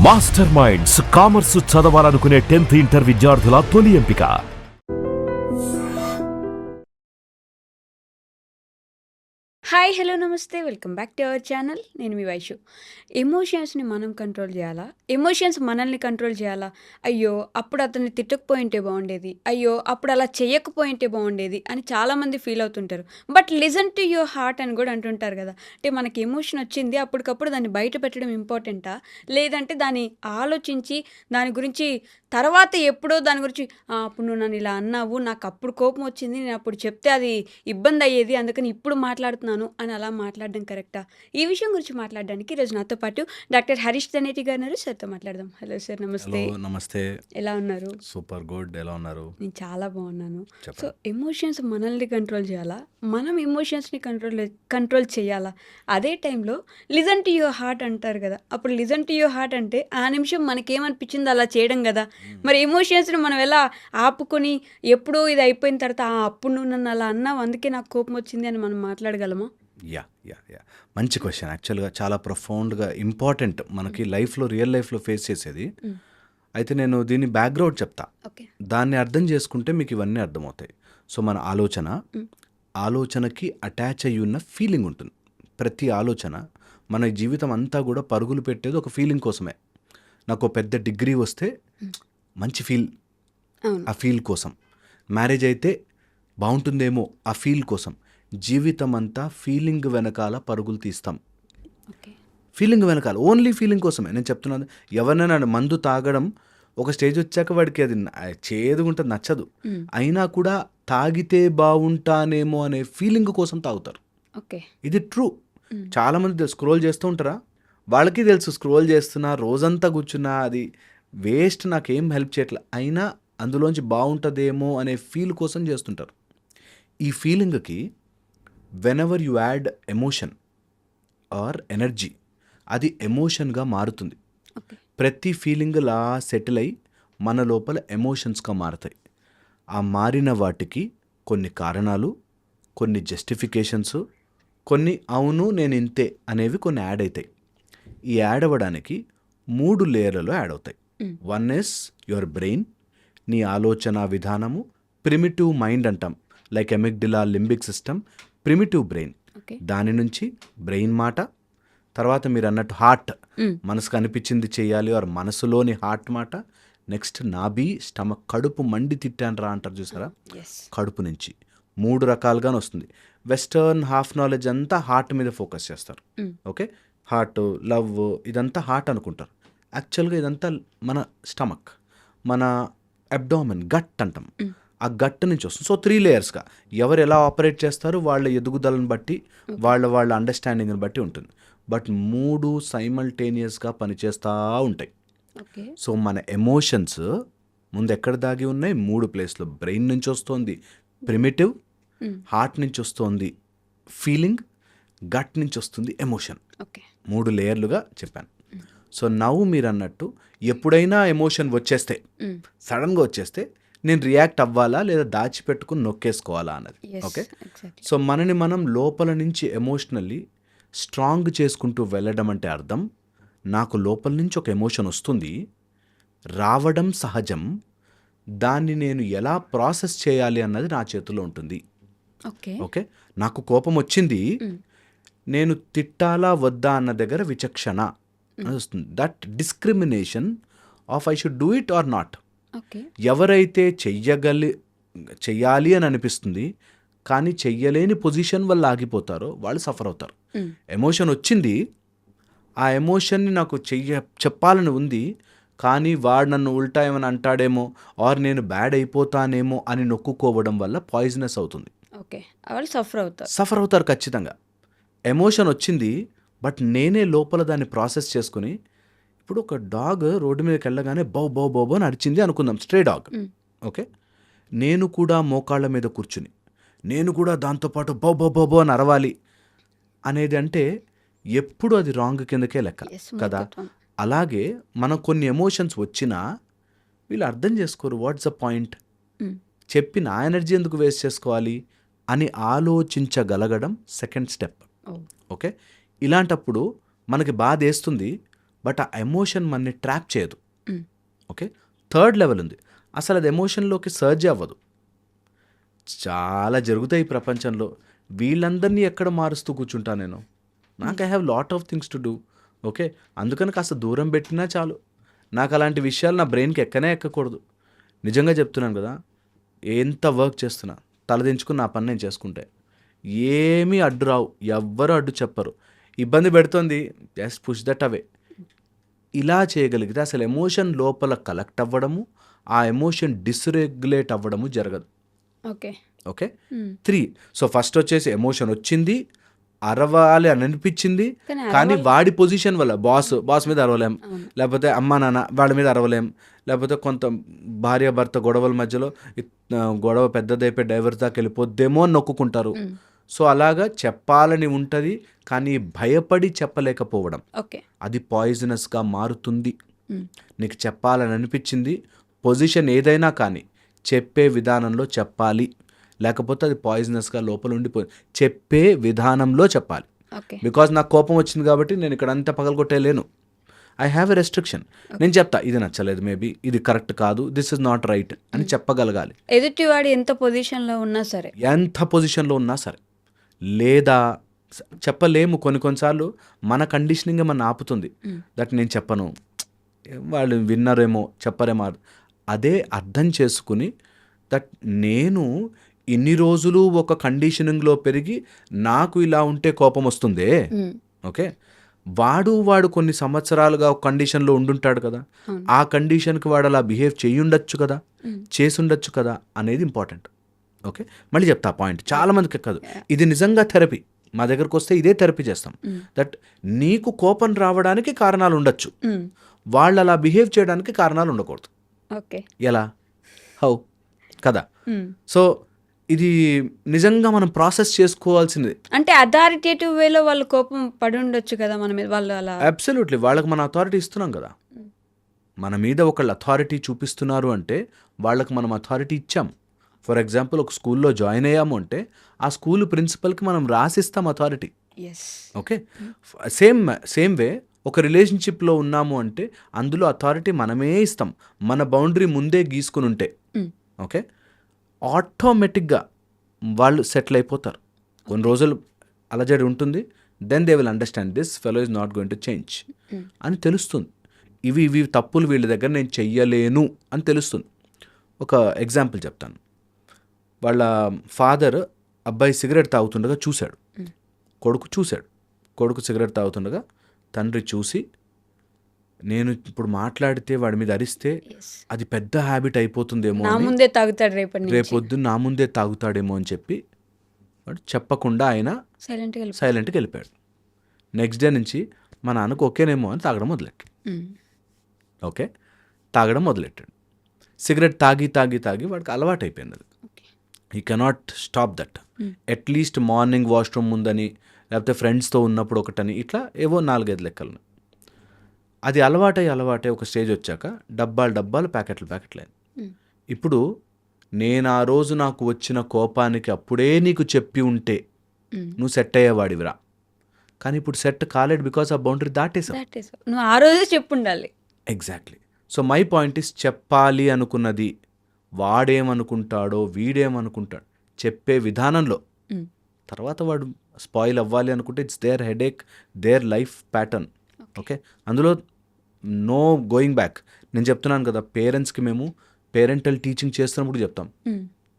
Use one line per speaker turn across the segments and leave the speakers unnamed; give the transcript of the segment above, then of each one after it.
Master minds commerce చదవాలనుకునే 10th inter విద్యార్థుల తొలి ఎంపిక.
హాయ్ హలో నమస్తే welcome back to our channel. నేను మీ వైషు. ఎమోషన్స్ని మనం కంట్రోల్ చేయాలా, ఎమోషన్స్ మనల్ని కంట్రోల్ చేయాలా? అయ్యో అప్పుడు అతన్ని తిట్టకపోయింటే బాగుండేది, అయ్యో అప్పుడు అలా చేయకపోయింటే బాగుండేది అని చాలామంది ఫీల్ అవుతుంటారు. But listen to your heart అని కూడా అంటుంటారు కదా. అంటే మనకి ఎమోషన్ వచ్చింది, అప్పటికప్పుడు దాన్ని బయట పెట్టడం ఇంపార్టెంటా, లేదంటే దాన్ని ఆలోచించి దాని గురించి తర్వాత ఎప్పుడో దాని గురించి అప్పుడు నువ్వు నన్ను ఇలా అన్నావు, నాకు అప్పుడు కోపం వచ్చింది, నేను అప్పుడు చెప్తే అది ఇబ్బంది అయ్యేది, అందుకని ఇప్పుడు మాట్లాడుతున్నాను అని అలా మాట్లాడడం కరెక్టా? ఈ విషయం గురించి మాట్లాడడానికి ఈరోజు నాతో పాటు డాక్టర్ హరీష్ ధనేటి గారు ఉన్నారు. సార్తో మాట్లాడదాం. హలో సార్, నమస్తే.
నమస్తే.
ఎలా ఉన్నారు?
Super good. ఎలా ఉన్నారు?
నేను చాలా బాగున్నాను.
చెప్పండి.
సో ఎమోషన్స్ మనల్ని కంట్రోల్ చేయాలా, మనం ఎమోషన్స్ని కంట్రోల్ చేయాలా? అదే టైంలో లిజన్ టు యువర్ హార్ట్ అంటారు కదా. అప్పుడు లిజన్ టు యువర్ హార్ట్ అంటే ఆ నిమిషం మనకేమనిపించిందో అలా చేయడం కదా. మరి ఎమోషన్స్ని మనం ఎలా ఆపుకొని ఎప్పుడో ఇది అయిపోయిన తర్వాత అప్పుడు నువ్వు నన్ను అలా అన్నావు అందుకే నాకు కోపం వచ్చింది అని మనం మాట్లాడగలమా?
యా యా యా మంచి క్వశ్చన్. యాక్చువల్గా చాలా ప్రొఫౌండ్గా ఇంపార్టెంట్, మనకి లైఫ్లో రియల్ లైఫ్లో ఫేస్ చేసేది. అయితే నేను దీని బ్యాక్గ్రౌండ్ చెప్తా,
ఓకే.
దాన్ని అర్థం చేసుకుంటే మీకు ఇవన్నీ అర్థమవుతాయి. సో మన ఆలోచనకి అటాచ్ అయ్యి ఉన్న ఫీలింగ్ ఉంటుంది. ప్రతి ఆలోచన మన జీవితం అంతా కూడా పరుగులు పెట్టేది ఒక ఫీలింగ్ కోసమే. నాకు ఒక పెద్ద డిగ్రీ వస్తే మంచి ఫీల్, ఆ ఫీల్ కోసం. మ్యారేజ్ అయితే బాగుంటుందేమో ఆ ఫీల్ కోసం. జీవితం అంతా ఫీలింగ్ వెనకాల పరుగులు తీస్తాం. ఫీలింగ్ వెనకాల, ఓన్లీ ఫీలింగ్ కోసమే. నేను చెప్తున్నాను, ఎవరినైనా మందు తాగడం ఒక స్టేజ్ వచ్చాక వాడికి అది చేదుగుంటుంది, నచ్చదు. అయినా కూడా తాగితే బాగుంటానేమో అనే ఫీలింగ్ కోసం తాగుతారు. ఇది ట్రూ. చాలామంది స్క్రోల్ చేస్తూ ఉంటారా, వాళ్ళకి తెలుసు స్క్రోల్ చేస్తున్నా, రోజంతా కూర్చున్నా అది వేస్ట్, నాకేం హెల్ప్ చేయట్లే, అయినా అందులోంచి బాగుంటుందేమో అనే ఫీల్ కోసం చేస్తుంటారు. ఈ ఫీలింగ్కి whenever you add emotion or energy, అది ఎమోషన్గా మారుతుంది. ప్రతి ఫీలింగ్ లా సెటిల్ అయి మన లోపల ఎమోషన్స్గా మారుతాయి. ఆ మారిన వాటికి కొన్ని కారణాలు, కొన్ని జస్టిఫికేషన్స్, కొన్ని అవును నేను ఇంతే అనేవి కొన్ని యాడ్ అవుతాయి. ఈ యాడ్ అవ్వడానికి 3 లేయర్లలో యాడ్ అవుతాయి. వన్ ఇస్ యువర్ బ్రెయిన్, నీ ఆలోచన విధానము. ప్రిమిటివ్ మైండ్ అంటాం, like amygdala, limbic system, primitive brain. దాని నుంచి బ్రెయిన్ మాట. తర్వాత మీరు అన్నట్టు హార్ట్, మనసుకు అనిపించింది చేయాలి, ఆర్ మనసులోని హార్ట్ మాట. నెక్స్ట్ నాభి, స్టమక్, కడుపు మండి తిట్టానరా అంటారు చూసారా, కడుపు నుంచి 3 రకాలుగానే వస్తుంది. వెస్టర్న్ హాఫ్ నాలెడ్జ్ అంతా హార్ట్ మీద ఫోకస్ చేస్తారు. ఓకే, హార్ట్, లవ్, ఇదంతా హార్ట్ అనుకుంటారు. యాక్చువల్గా ఇదంతా మన స్టమక్, మన అబ్డామిన్, గట్ అంటాం. ఆ గట్ నుంచి వస్తుంది. సో 3 లేయర్స్గా ఎవరు ఎలా ఆపరేట్ చేస్తారో వాళ్ళ ఎదుగుదలను బట్టి, వాళ్ళ అండర్స్టాండింగ్ని బట్టి ఉంటుంది. బట్ 3 సైమల్టేనియస్గా పనిచేస్తూ ఉంటాయి. సో మన ఎమోషన్స్ ముందు ఎక్కడ దాగి ఉన్నాయి? 3 ప్లేస్లో. బ్రెయిన్ నుంచి వస్తుంది ప్రిమిటివ్, హార్ట్ నుంచి వస్తుంది ఫీలింగ్, గట్ నుంచి వస్తుంది ఎమోషన్. 3 లేయర్లుగా చెప్పాను. సో నవ్వు మీరు అన్నట్టు ఎప్పుడైనా ఎమోషన్ వచ్చేస్తే, సడన్గా వచ్చేస్తే నేను రియాక్ట్ అవ్వాలా లేదా దాచిపెట్టుకుని నొక్కేసుకోవాలా అన్నది. ఓకే, సో మనని మనం లోపల నుంచి ఎమోషనల్లీ స్ట్రాంగ్ చేసుకుంటూ వెళ్ళడం అంటే అర్థం, నాకు లోపల నుంచి ఒక ఎమోషన్ వస్తుంది, రావడం సహజం, దాన్ని నేను ఎలా ప్రాసెస్ చేయాలి అన్నది నా చేతిలో ఉంటుంది. ఓకే, నాకు కోపం వచ్చింది, నేను తిట్టాలా వద్దా అన్న దగ్గర విచక్షణ అని వస్తుంది. That discrimination of I should do it or not. ఎవరైతే చెయ్యాలి అని అనిపిస్తుంది కానీ చెయ్యలేని పొజిషన్ వల్ల ఆగిపోతారో వాళ్ళు సఫర్ అవుతారు. ఎమోషన్ వచ్చింది, ఆ ఎమోషన్ని నాకు చెప్పాలని ఉంది, కానీ వాడు నన్ను ఉల్టా ఏమని అంటాడేమో, ఆర్ నేను బ్యాడ్ అయిపోతానేమో అని నొక్కుకోవడం వల్ల పాయిజనస్ అవుతుంది. సఫర్ అవుతారు ఖచ్చితంగా. ఎమోషన్ వచ్చింది, బట్ నేనే లోపల దాన్ని ప్రాసెస్ చేసుకుని, ఇప్పుడు ఒక డాగ్ రోడ్డు మీదకి వెళ్ళగానే బౌ బౌ బౌ అని అరిచింది అనుకుందాం, స్ట్రే డాగ్. ఓకే, నేను కూడా మోకాళ్ళ మీద కూర్చుని నేను కూడా దాంతోపాటు బౌ బౌ బౌ బౌ అని అరవాలి అనేది అంటే ఎప్పుడు అది రాంగ్ కిందకే లెక్క కదా. అలాగే మనకు కొన్ని ఎమోషన్స్ వచ్చినా వీళ్ళు అర్థం చేసుకోరు. వాట్స్ ద పాయింట్, చెప్పి నా ఎనర్జీ ఎందుకు వేస్ట్ చేసుకోవాలి అని ఆలోచించగలగడం సెకండ్ స్టెప్. ఓకే, ఇలాంటప్పుడు మనకి బాధ వేస్తుంది, బట్ ఆ ఎమోషన్ మనని ట్రాప్ చేయదు.
మ్.
ఓకే, థర్డ్ లెవెల్ ఉంది, అసలు అది ఎమోషన్లోకి సర్జ్ అవ్వదు. చాలా జరుగుతాయి ఈ ప్రపంచంలో, వీళ్ళందరినీ ఎక్కడ మారుస్తూ కూర్చుంటా నేను? నాకు I have lot of things to do. Okay, అందుకని కాస్త దూరం పెట్టినా చాలు. నాకు అలాంటి విషయాలు నా బ్రెయిన్కి ఎక్కకూడదు. నిజంగా చెప్తున్నాను కదా, ఎంత వర్క్ చేస్తున్నా తలదించుకుని నా పని నేను చేసుకుంటే ఏమీ అడ్డు రావు, ఎవ్వరు అడ్డు చెప్పరు. ఇబ్బంది పెడుతుంది, జస్ట్ పుష్ దట్ అవే. ఇలా చేయగలిగితే అసలు ఎమోషన్ లోపల కలెక్ట్ అవ్వడము, ఆ ఎమోషన్ డిస్రెగ్యులేట్ అవ్వడము జరగదు.
ఓకే.
ఓకే, 3. సో ఫస్ట్ వచ్చేసి ఎమోషన్ వచ్చింది, అరవాలి అని అనిపించింది, కానీ వాడి పొజిషన్ వల్ల బాస్ మీద అరవలేం, లేకపోతే అమ్మా నాన్న వాళ్ళ మీద అరవలేం, లేకపోతే కొంత భార్య భర్త గొడవల మధ్యలో గొడవ పెద్దదైపోయి డైవర్స్ దాకా వెళ్ళిపోద్దేమో అని నొక్కుంటారు. సో అలాగా చెప్పాలని ఉంటుంది, కానీ భయపడి చెప్పలేకపోవడం, అది పాయిజనస్గా మారుతుంది. నీకు చెప్పాలని అనిపించింది, పొజిషన్ ఏదైనా కానీ చెప్పే విధానంలో చెప్పాలి, లేకపోతే అది పాయిజనస్గా లోపల ఉండిపోయింది. చెప్పే విధానంలో చెప్పాలి. బికాజ్ నాకు కోపం వచ్చింది కాబట్టి నేను ఇక్కడ అంతా పగలగొట్టేయలేను. I have a restriction. నేను చెప్తా, ఇది నచ్చలేదు, మేబీ ఇది కరెక్ట్ కాదు, దిస్ ఇస్ నాట్ రైట్ అని చెప్పగలగాలి.
ఎదుటివాడు ఎంత పొజిషన్లో ఉన్నా సరే, లేదా చెప్పలేము. కొన్నిసార్లు మన కండిషనింగ్ మన ఆపుతుంది. దట్ నేను చెప్పను, వాళ్ళు విన్నారేమో చెప్పరేమో. అదే అర్థం చేసుకుని దట్ నేను ఇన్ని రోజులు ఒక కండిషనింగ్లో పెరిగి నాకు ఇలా ఉంటే కోపం వస్తుందే. ఓకే, వాడు కొన్ని సంవత్సరాలుగా ఒక కండిషన్లో ఉండుంటాడు కదా, ఆ కండిషన్కి వాడు అలా బిహేవ్ చేసుండొచ్చు కదా అనేది ఇంపార్టెంట్. ఓకే, మళ్ళీ చెప్తా పాయింట్, చాలా మందికి ఎక్కదు. ఇది నిజంగా థెరపీ. మా దగ్గరకు వస్తే ఇదే థెరపీ చేస్తాం. దట్ నీకు కోపం రావడానికి కారణాలు ఉండొచ్చు, వాళ్ళు అలా బిహేవ్ చేయడానికి కారణాలు ఉండకూడదు. ఎలా, హౌ కదా? సో ఇది నిజంగా మనం ప్రాసెస్ చేసుకోవాల్సింది. అంటే అథారిటేటివ్ వేలో వాళ్ళు కోపం పడి ఉండొచ్చు కదా మన మీద, వాళ్ళు అలా.
అబ్సల్యూట్లీ, వాళ్ళకి మన అథారిటీ ఇస్తున్నాం కదా. మన మీద ఒకళ్ళు అథారిటీ చూపిస్తున్నారు అంటే వాళ్ళకి మనం అథారిటీ ఇచ్చాం. ఫర్ ఎగ్జాంపుల్, ఒక స్కూల్లో జాయిన్ అయ్యాము అంటే ఆ స్కూల్ ప్రిన్సిపల్కి మనం రాసిస్తాం అథారిటీ. ఓకే, సేమ్ వే ఒక రిలేషన్షిప్లో ఉన్నాము అంటే అందులో అథారిటీ మనమే ఇస్తాం, మన బౌండరీ ముందే గీసుకుని ఉంటే. ఓకే, ఆటోమేటిక్గా వాళ్ళు సెటిల్ అయిపోతారు. కొన్ని రోజులు అలజడి ఉంటుంది, then they will understand this fellow is not going to change అని తెలుస్తుంది. ఇవి తప్పులు వీళ్ళ దగ్గర నేను చెయ్యలేను అని తెలుస్తుంది. ఒక ఎగ్జాంపుల్ చెప్తాను. వాళ్ళ ఫాదర్ అబ్బాయి సిగరెట్ తాగుతుండగా చూశాడు, కొడుకు సిగరెట్ తాగుతుండగా తండ్రి చూసి, నేను ఇప్పుడు మాట్లాడితే వాడి మీద అరిస్తే అది పెద్ద హ్యాబిట్ అయిపోతుందేమో, రేపొద్దు నా ముందే తాగుతాడేమో అని చెప్పి వాడు చెప్పకుండా ఆయన సైలెంట్గా వెళ్ళిపోయాడు. నెక్స్ట్ డే నుంచి మా నాన్నకు ఓకేనేమో అని తాగడం మొదలెట్టాడు. సిగరెట్ తాగి వాడికి అలవాటు అయిపోయింది. అది he cannot stop that. At least morning washroom ముందని, లేకపోతే ఫ్రెండ్స్తో ఉన్నప్పుడు ఒకటని, ఇట్లా ఏవో 4-5 లెక్కలు. అది అలవాటై ఒక స్టేజ్ వచ్చాక డబ్బాలు ప్యాకెట్లు. ఇప్పుడు నేను ఆ రోజు నాకు వచ్చిన కోపానికి అప్పుడే నీకు చెప్పి ఉంటే నువ్వు సెట్ అయ్యేవాడివిరా, కానీ ఇప్పుడు సెట్ కాలేడు, బికాస్ ఆ బౌండరీ దాటేసావు.
నువ్వు ఆ రోజే చెప్పుండాలి.
Exactly. So my point is, చెప్పాలి అనుకున్నది వాడేమనుకుంటాడో వీడేమనుకుంటాడు చెప్పే విధానంలో, తర్వాత వాడు స్పాయిల్ అవ్వాలి అనుకుంటే it's their headache, their life pattern. Okay, అందులో నో గోయింగ్ బ్యాక్. నేను చెప్తున్నాను కదా, పేరెంట్స్కి మేము పేరెంటల్ టీచింగ్ చేస్తున్నప్పుడు చెప్తాం,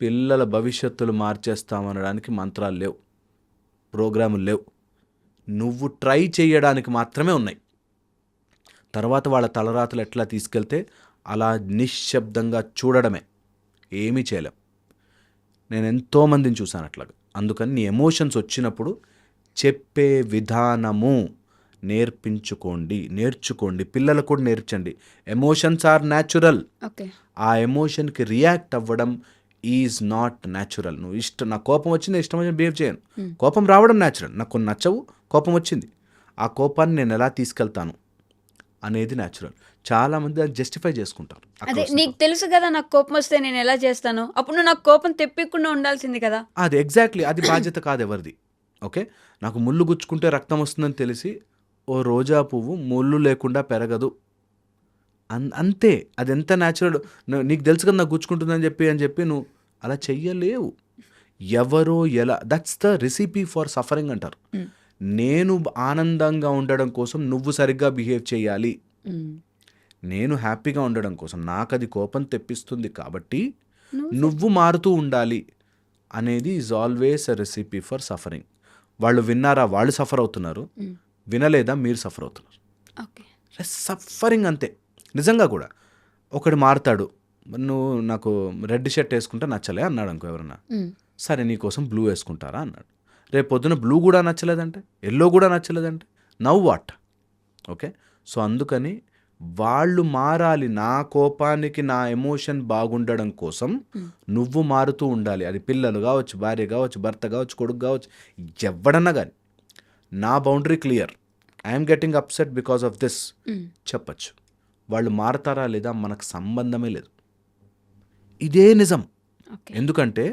పిల్లల భవిష్యత్తులు మార్చేస్తామనడానికి మంత్రాలు లేవు, ప్రోగ్రాములు లేవు, నువ్వు ట్రై చేయడానికి మాత్రమే ఉన్నాయి. తర్వాత వాళ్ళ తలరాతలు ఎట్లా తీసుకెళ్తే అలా నిశ్శబ్దంగా చూడడమే, ఏమీ చేయలేం. నేను ఎంతోమందిని చూశాను అట్లాగా. అందుకని నీ ఎమోషన్స్ వచ్చినప్పుడు చెప్పే విధానము నేర్చుకోండి, పిల్లలకు కూడా నేర్చండి. Emotions are natural. ఆ ఎమోషన్కి రియాక్ట్ అవ్వడం ఈజ్ నాట్ న్యాచురల్. నువ్వు నా కోపం వచ్చింది, ఇష్టం వచ్చింది బిహేవ్ చేయను. కోపం రావడం న్యాచురల్. నాకు కొన్ని నచ్చవు, కోపం వచ్చింది, ఆ కోపాన్ని నేను ఎలా తీసుకెళ్తాను అనేది న్యాచురల్. చాలా మంది దాన్ని జస్టిఫై చేసుకుంటారు.
అదే నీకు తెలుసు కదా నాకు కోపం వస్తే నేను ఎలా చేస్తాను, అప్పుడు నువ్వు నాకు కోపం తెప్పకుండా ఉండాల్సింది కదా.
అది ఎగ్జాక్ట్లీ, అది బాధ్యత కాదు ఎవరిది. ఓకే, నాకు ముళ్ళు గుచ్చుకుంటే రక్తం వస్తుందని తెలిసి ఓ రోజా పువ్వు ముళ్ళు లేకుండా పెరగదు. అంతే. అది ఎంత న్యాచురల్. నీకు తెలుసు కదా నాకు గుచ్చుకుంటుందని చెప్పి నువ్వు అలా చెయ్యలేవు. ఎవరో ఎలా, that's the recipe for suffering అంటారు. నేను ఆనందంగా ఉండడం కోసం నువ్వు సరిగ్గా బిహేవ్ చేయాలి. నేను హ్యాపీగా ఉండడం కోసం నాకు అది కోపం తెప్పిస్తుంది కాబట్టి నువ్వు మారుతూ ఉండాలి అనేది is always a recipe for suffering. వాళ్ళు విన్నారా, వాళ్ళు సఫర్ అవుతున్నారు. వినలేదా, మీరు సఫర్ అవుతున్నారు. సఫరింగ్ అంతే. నిజంగా కూడా ఒకడు మారుతాడు, నువ్వు నాకు రెడ్ షర్ట్ వేసుకుంటే నచ్చలే అన్నాడు అనుకో ఎవరన్నా, సరే నీకోసం బ్లూ వేసుకుంటారా అన్నాడు. రేపు పొద్దున బ్లూ కూడా నచ్చలేదంటే, ఎల్లో కూడా నచ్చలేదంటే, నవ్ వాట్? ఓకే, సో అందుకని వాళ్ళు మారాలి. నా కోపానికి నా ఎమోషన్ బాగుండడం కోసం నువ్వు మారుతూ ఉండాలి. అది పిల్లలు కావచ్చు, భార్య కావచ్చు, భర్త కావచ్చు, కొడుకు కావచ్చు, ఎవడన్నా కానీ నా boundary clear, I'm getting upset because of this చెప్పచ్చు. వాళ్ళు మారతారా లేదా మనకు సంబంధమే లేదు. ఇదే నిజం. ఎందుకంటే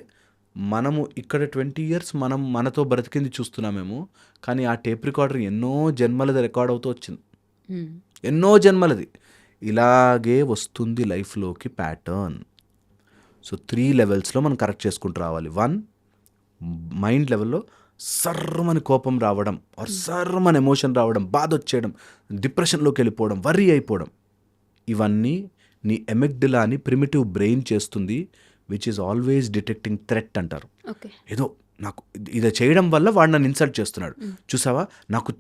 మనము ఇక్కడ 20 years మనం మనతో బ్రతికింది చూస్తున్నామేమో, కానీ ఆ టేప్ రికార్డర్ ఎన్నో జన్మలది రికార్డ్ అవుతూ వచ్చింది. ఎన్నో జన్మలది ఇలాగే వస్తుంది లైఫ్లోకి ప్యాటర్న్. సో 3 levelsలో మనం కరెక్ట్ చేసుకుంటూ రావాలి. 1, మైండ్ లెవెల్లో సర్రమని కోపం రావడం, ఆర్ సర్రమని ఎమోషన్ రావడం, బాధ వచ్చేయడం, డిప్రెషన్లోకి వెళ్ళిపోవడం, వర్రీ అయిపోవడం, ఇవన్నీ నీ ఎమిగ్డలాని ప్రిమిటివ్ బ్రెయిన్ చేస్తుంది, which is always detecting threat అంటారు. ఏదో నాకు ఇది చేయడం వల్ల వాడు నన్ను ఇన్సల్ట్ చేస్తున్నాడు, చూసావా, నాకు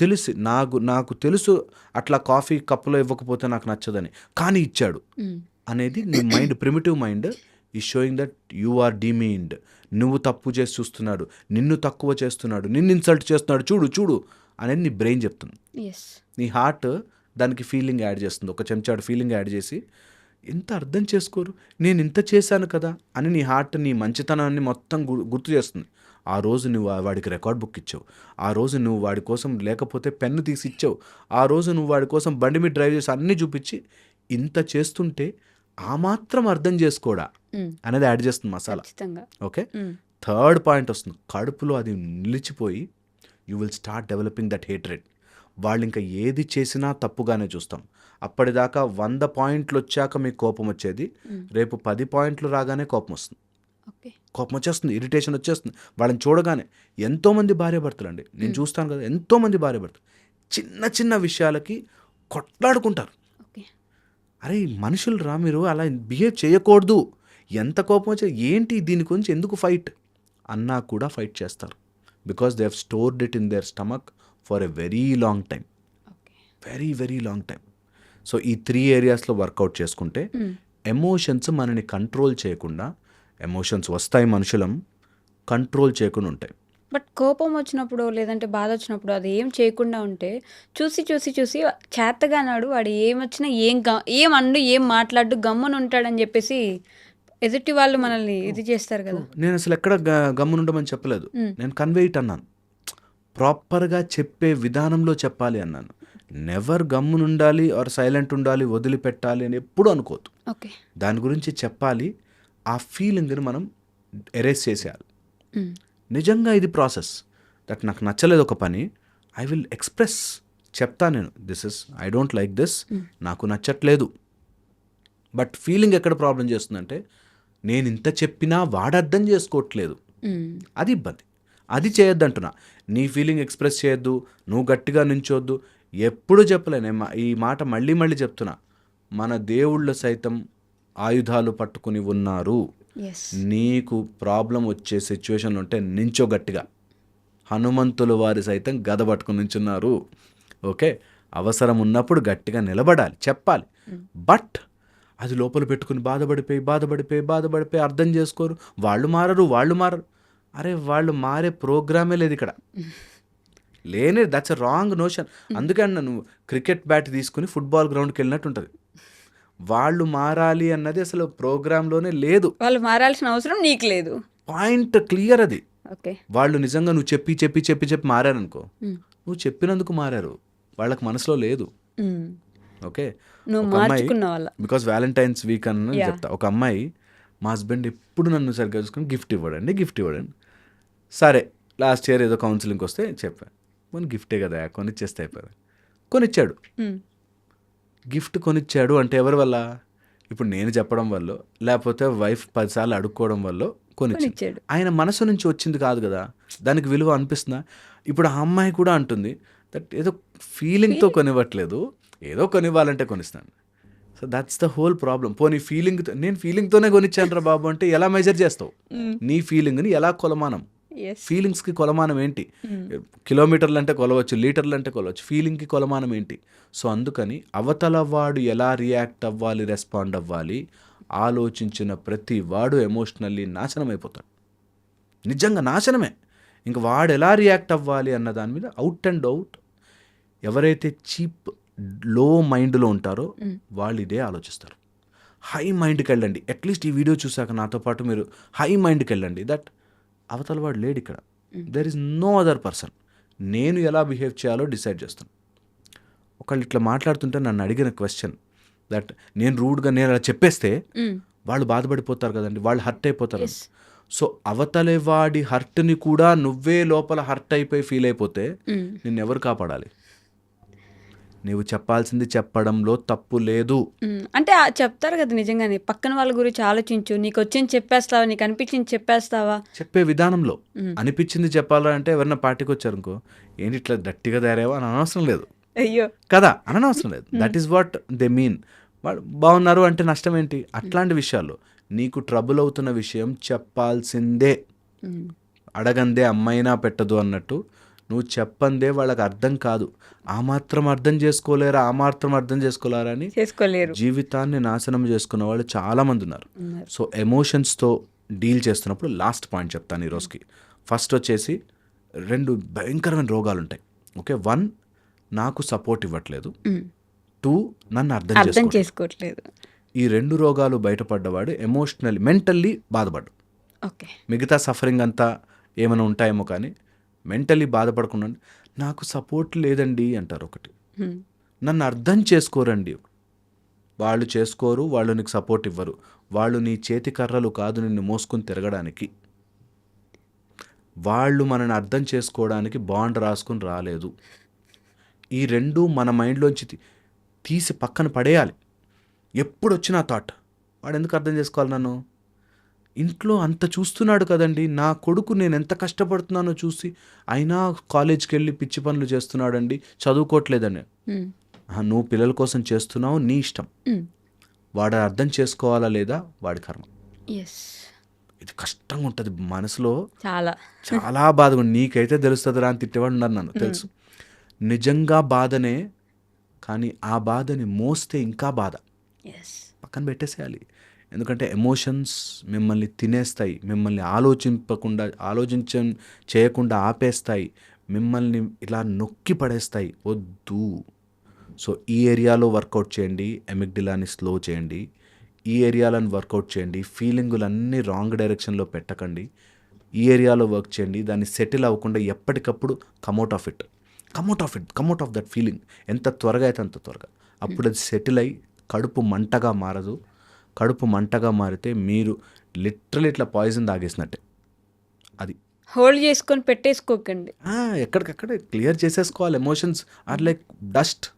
తెలుసు అట్లా కాఫీ కప్పులో ఇవ్వకపోతే నాకు నచ్చదని, కానీ ఇచ్చాడు అనేది నీ మైండ్, ప్రిమిటివ్ మైండ్ ఈ షోయింగ్ దట్ యు ఆర్ డిమీన్డ్. నువ్వు తప్పు చేసి చూస్తున్నాడు, నిన్ను తక్కువ చేస్తున్నాడు, నిన్ను ఇన్సల్ట్ చేస్తున్నాడు, చూడు చూడు అనేది నీ బ్రెయిన్ చెప్తుంది. నీ హార్ట్ దానికి ఫీలింగ్ యాడ్ చేస్తుంది, ఒక చెంచాడు ఫీలింగ్ యాడ్ చేసి, ఇంత అర్థం చేసుకోరు, నేను ఇంత చేశాను కదా అని నీ హార్ట్ నీ మంచితనాన్ని మొత్తం గుర్తు చేస్తుంది. ఆ రోజు నువ్వు వాడికి రికార్డ్ బుక్ ఇచ్చావు, ఆ రోజు నువ్వు వాడి కోసం లేకపోతే పెన్ను తీసి ఇచ్చావు, ఆ రోజు నువ్వు వాడి కోసం బండి మీద డ్రైవ్ చేసి అన్నీ చూపించి, ఇంత చేస్తుంటే ఆ మాత్రం అర్థం చేసుకోడా అనేది యాడ్ చేస్తుంది మసాలా. ఓకే, థర్డ్ పాయింట్ వస్తుంది, కడుపులో అది నిలిచిపోయి you will start developing that hatred. వాళ్ళు ఇంకా ఏది చేసినా తప్పుగానే చూస్తాం. అప్పటిదాకా 100 పాయింట్లు వచ్చాక మీకు కోపం వచ్చేది, రేపు 10 పాయింట్లు రాగానే కోపం వస్తుంది. కోపం వచ్చేస్తుంది, ఇరిటేషన్ వచ్చేస్తుంది. వాళ్ళని చూడగానే ఎంతోమంది భార్యాభర్తలు అండి, నేను చూస్తాను కదా, ఎంతోమంది భార్యాభర్తలు చిన్న చిన్న విషయాలకి కొట్లాడుకుంటారు. అరే మనుషులు రా, మీరు అలా బిహేవ్ చేయకూడదు, ఎంత కోపం వచ్చే ఏంటి దీని గురించి ఎందుకు ఫైట్ అన్నా కూడా ఫైట్ చేస్తారు. Because they have stored it in there stomach for a very long time, very very long time. So ఈ 3 areasలో వర్కౌట్ చేసుకుంటే ఎమోషన్స్ మనని కంట్రోల్ చేయకుండా, ఎమోషన్స్ వస్తాయి మనుషులం, కంట్రోల్ చేయకుండా ఉంటాయి.
బట్ కోపం వచ్చినప్పుడు లేదంటే బాధ వచ్చినప్పుడు అది ఏం చేయకుండా ఉంటే చూసి చూసి చూసి చేతగానాడు వాడు ఏమొచ్చినా ఏం అండు ఏం మాట్లాడు గమ్మున ఉంటాడని చెప్పేసి ఎదుటి వాళ్ళు మనల్ని ఇది చేస్తారు కదా.
నేను అసలు ఎక్కడ గమ్మునుండమని చెప్పలేదు, నేను కన్వేట్ అన్నాను, ప్రాపర్గా చెప్పే విధానంలో చెప్పాలి అన్నాను. నెవర్ గమ్మునుండాలి ఆర్ సైలెంట్ ఉండాలి, వదిలిపెట్టాలి అని ఎప్పుడు అనుకోవద్దు. దాని గురించి చెప్పాలి, ఆ ఫీలింగ్ని మనం ఎరేస్ చేసేయాలి. నిజంగా ఇది ప్రాసెస్. దట్ నాకు నచ్చలేదు ఒక పని, ఐ విల్ ఎక్స్ప్రెస్, చెప్తా నేను, ఐ డోంట్ లైక్ దిస్, నాకు నచ్చట్లేదు. బట్ ఫీలింగ్ ఎక్కడ ప్రాబ్లం చేస్తుందంటే, నేను ఇంత చెప్పినా వాడు అర్థం చేసుకోవట్లేదు, అది ఇబ్బంది. అది చేయొద్దంటున్నా. నీ ఫీలింగ్ ఎక్స్ప్రెస్ చేయొద్దు, నువ్వు గట్టిగా నించోద్దు, ఎప్పుడు చెప్పలేను ఈ మాట, మళ్ళీ మళ్ళీ చెప్తున్నా, మన దేవుళ్ళు సైతం ఆయుధాలు పట్టుకుని ఉన్నారు. నీకు ప్రాబ్లం వచ్చే సిచ్యువేషన్ ఉంటే నించో గట్టిగా. హనుమంతులు వారి సైతం గద పట్టుకుని నించున్నారు. ఓకే, అవసరం ఉన్నప్పుడు గట్టిగా నిలబడాలి, చెప్పాలి. బట్ అది లోపల పెట్టుకుని బాధపడిపోయి అర్థం చేసుకోరు, వాళ్ళు మారరు. అరే వాళ్ళు మారే ప్రోగ్రామే లేదు ఇక్కడ, లేనే. That's a wrong notion. అందుకే నువ్వు క్రికెట్ బ్యాట్ తీసుకుని ఫుట్బాల్ గ్రౌండ్కి వెళ్ళినట్టు ఉంటుంది. వాళ్ళు మారాలి అన్నది అసలు ప్రోగ్రాంలోనే లేదు.
వాళ్ళు మారాల్సిన అవసరం నీకు లేదు.
పాయింట్ క్లియర్ అది. వాళ్ళు నిజంగా నువ్వు చెప్పి మారారనుకో, నువ్వు చెప్పినందుకు మారారు, వాళ్ళకి మనసులో లేదు. ఓకే, బికాస్ వ్యాలంటైన్స్ వీక్ అని చెప్తా. ఒక అమ్మాయి, మా హస్బెండ్ ఎప్పుడు నన్ను సరిగ్గా చూసుకుని గిఫ్ట్ ఇవ్వడండి. సరే లాస్ట్ ఇయర్ ఏదో కౌన్సిలింగ్కి వస్తే చెప్పాను, కొన్ని గిఫ్టే కదా కొనిచ్చేస్తే అయిపోయారు. కొనిచ్చాడు.
హ్మ్.
గిఫ్ట్ కొనిచ్చాడు అంటే ఎవరి వల్ల? ఇప్పుడు నేను చెప్పడం వల్ల, లేకపోతే వైఫ్ 10 సార్లు అడుక్కోవడం వల్ల కొనిచ్చాడు.
కొనిచ్చాడు.
ఆయన మనసు నుంచి వచ్చింది కాదు కదా, దానికి విలువ అనిపిస్తుందా? ఇప్పుడు ఆ అమ్మాయి కూడా అంటుంది దట్ ఏదో ఫీలింగ్తో కొనివ్వట్లేదు, ఏదో కొనివ్వాలంటే కొనిస్తాను. So that's the whole problem. పోనీ నేను ఫీలింగ్తోనే కొనిచ్చాను రా బాబు అంటే ఎలా మెజర్ చేస్తావు? నీ ఫీలింగ్ని ఎలా కొలమానం?
ఎస్.
ఫీలింగ్స్కి కొలమానం ఏంటి? కిలోమీటర్లు అంటే కొలవచ్చు, లీటర్లు అంటే కొలవచ్చు, ఫీలింగ్కి కొలమానం ఏంటి? సో అందుకని అవతల వాడు ఎలా రియాక్ట్ అవ్వాలి, రెస్పాండ్ అవ్వాలి ఆలోచించిన ప్రతి వాడు ఎమోషనల్లీ నాశనం అయిపోతాడు. నిజంగా నాశనమే. ఇంక వాడు ఎలా రియాక్ట్ అవ్వాలి అన్న దాని మీద అవుట్ అండ్ అవుట్ ఎవరైతే చీప్ లో మైండ్లో ఉంటారో వాళ్ళు ఇదే ఆలోచిస్తారు. హై మైండ్కి వెళ్ళండి. అట్లీస్ట్ ఈ వీడియో చూసాక నాతో పాటు మీరు హై మైండ్కి వెళ్ళండి. దట్ అవతల వాడు లేడు ఇక్కడ, there is no other person. నేను ఎలా బిహేవ్ చేయాలో డిసైడ్ చేస్తాను. ఒకళ్ళు ఇట్లా మాట్లాడుతుంటే నన్ను అడిగిన క్వశ్చన్ దట్ నేను రూడ్గా నేను అలా చెప్పేస్తే వాళ్ళు బాధపడిపోతారు కదండి, వాళ్ళు హర్ట్ అయిపోతారు. సో అవతలి వాడి హర్ట్ని కూడా నువ్వే లోపల హర్ట్ అయిపోయి ఫీల్ అయిపోతే నిన్ను ఎవరు కాపాడాలి? నీవు చెప్పాల్సింది చెప్పడంలో తప్పు లేదు.
అంటే చెప్తారు కదా నిజంగానే, పక్కన వాళ్ళ గురించి ఆలోచించు, నీకు వచ్చింది చెప్పేస్తావా, నీకు అనిపించింది చెప్పేస్తావా.
చెప్పే విధానంలో అనిపించింది చెప్పాలంటే ఎవరైనా పార్టీకి వచ్చారు అనుకో, ఏంటి ఇట్లా గట్టిగా తయారేవా అని అనవసరం లేదు
అయ్యో
కదా, అనవసరం లేదు. That is what they mean. వాళ్ళు బాగున్నారు అంటే నష్టం ఏంటి? అట్లాంటి విషయాల్లో నీకు ట్రబుల్ అవుతున్న విషయం చెప్పాల్సిందే. అడగందే అమ్మైనా పెట్టదు అన్నట్టు నువ్వు చెప్పందే వాళ్ళకి అర్థం కాదు. ఆ మాత్రం అర్థం చేసుకోలేరా, ఆ మాత్రం అర్థం చేసుకోలేరా అని
చేసుకోలేరు.
జీవితాన్ని నాశనం చేసుకున్న వాళ్ళు చాలామంది ఉన్నారు. సో ఎమోషన్స్తో డీల్ చేస్తున్నప్పుడు లాస్ట్ పాయింట్ చెప్తాను ఈరోజుకి. ఫస్ట్ వచ్చేసి 2 భయంకరమైన రోగాలు ఉంటాయి. ఓకే, 1 నాకు సపోర్ట్ ఇవ్వట్లేదు, 2 నన్ను అర్థం
చేసుకోవట్లేదు.
ఈ 2 రోగాలు బయటపడ్డవాడు ఎమోషనల్లీ మెంటల్లీ బాధపడ్డు.
ఓకే,
మిగతా సఫరింగ్ అంతా ఏమైనా ఉంటాయేమో కానీ మెంటల్లీ బాధపడకుండా నాకు సపోర్ట్ లేదండి అంటారు. ఒకటి, నన్ను అర్థం చేసుకోరండి. వాళ్ళు చేసుకోరు, వాళ్ళు నీకు సపోర్ట్ ఇవ్వరు. వాళ్ళు నీ చేతి కర్రలు కాదు నిన్ను మోసుకొని తిరగడానికి. వాళ్ళు మనని అర్థం చేసుకోవడానికి బాండ్ రాసుకుని రాలేదు. ఈ 2 మన మైండ్లోంచి తీసి పక్కన పడేయాలి. ఎప్పుడు వచ్చినా థాట్, వాడు ఎందుకు అర్థం చేసుకోవాలి నన్ను? ఇంట్లో అంత చూస్తున్నాడు కదండి, నా కొడుకు నేను ఎంత కష్టపడుతున్నానో చూసి అయినా కాలేజ్కి వెళ్ళి పిచ్చి పనులు చేస్తున్నాడండి, చదువుకోవట్లేదని. నువ్వు పిల్లల కోసం చేస్తున్నావు, నీ ఇష్టం. వాడు అర్థం చేసుకోవాలా లేదా వాడి కర్మ. ఇది కష్టంగా ఉంటుంది మనసులో, చాలా బాధగా ఉంది. నీకైతే తెలుస్తుందిరా అని తిట్టేవాడు ఉన్నారు, నన్ను తెలుసు. నిజంగా బాధనే, కానీ ఆ బాధని మోస్తే ఇంకా బాధ. పక్కన పెట్టేసేయాలి. ఎందుకంటే ఎమోషన్స్ మిమ్మల్ని తినేస్తాయి, మిమ్మల్ని చేయకుండా ఆపేస్తాయి, మిమ్మల్ని ఇలా నొక్కి పడేస్తాయి. వద్దు. సో ఈ ఏరియాలో వర్కౌట్ చేయండి, ఎమిగ్డిలాని స్లో చేయండి. ఈ ఏరియాలను వర్కౌట్ చేయండి. ఫీలింగులన్నీ రాంగ్ డైరెక్షన్లో పెట్టకండి. ఈ ఏరియాలో వర్క్ చేయండి. దాన్ని సెటిల్ అవ్వకుండా ఎప్పటికప్పుడు కమ్అట్ ఆఫ్ దట్ ఫీలింగ్. ఎంత త్వరగా అయితే అంత త్వరగా. అప్పుడు అది సెటిల్ అయ్యి కడుపు మంటగా మారదు. కడుపు మంటగా మారితే మీరు లిటరల్ ఇట్లా పాయిజన్ తాగేసినట్టే. అది
హోల్డ్ చేసుకొని పెట్టేసుకోకండి,
ఎక్కడికక్కడ క్లియర్ చేసేసుకోవాలి. ఎమోషన్స్ ఆర్ లైక్ డస్ట్,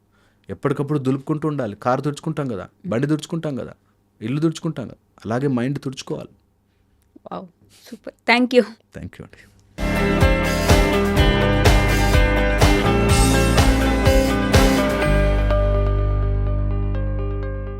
ఎప్పటికప్పుడు దులుపుకుంటూ ఉండాలి. కారు తుడుచుకుంటాం కదా, బండి తుడుచుకుంటాం కదా, ఇల్లు తుడుచుకుంటాం కదా, అలాగే మైండ్ తుడుచుకోవాలి.
వావ్, సూపర్, థ్యాంక్ యూ
అండి.